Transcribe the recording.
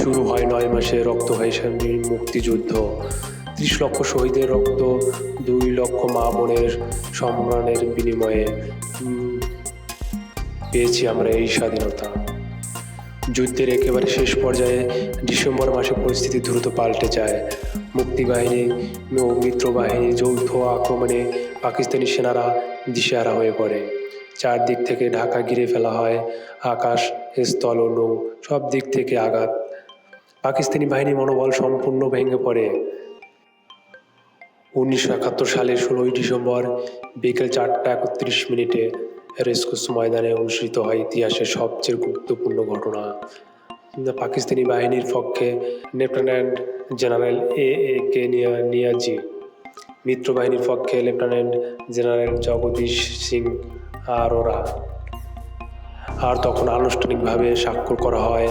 শুরু হয় ৯ মাসে রক্তক্ষয়ী মুক্তিযুদ্ধ। ৩০ লক্ষ শহীদের রক্ত, ২ লক্ষ মা বোনের সম্মানের বিনিময়ে পেয়েছি আমরা এই স্বাধীনতা। যুদ্ধের একেবারে শেষ পর্যায়ে ডিসেম্বর মাসে পরিস্থিতি দ্রুত পাল্টে যায়। মুক্তিবাহিনী ও মিত্রবাহিনীর যৌথ আক্রমণে পাকিস্তানি সেনারা দিশেহারা হয়ে পড়ে। চারদিক থেকে ঢাকা ঘিরে ফেলা হয়, আকাশ, স্থল ও নৌ সব দিক থেকে আঘাত। পাকিস্তানি বাহিনীর মনোবল সম্পূর্ণ ভেঙে পড়ে। ১৯৭১ সালের ১৬ই ডিসেম্বর বিকেল ৪টা ৩১ রেসকোর্স ময়দানে অনুষ্ঠিত হয় ইতিহাসের সবচেয়ে গুরুত্বপূর্ণ ঘটনা। পাকিস্তানি বাহিনীর পক্ষে লেফটেন্যান্ট জেনারেল A.A.কে নিয়াজি, মিত্রবাহিনীর পক্ষে লেফটেন্যান্ট জেনারেল জগদীশ সিং আরোরা। আর তখন আনুষ্ঠানিকভাবে স্বাক্ষর করা হয়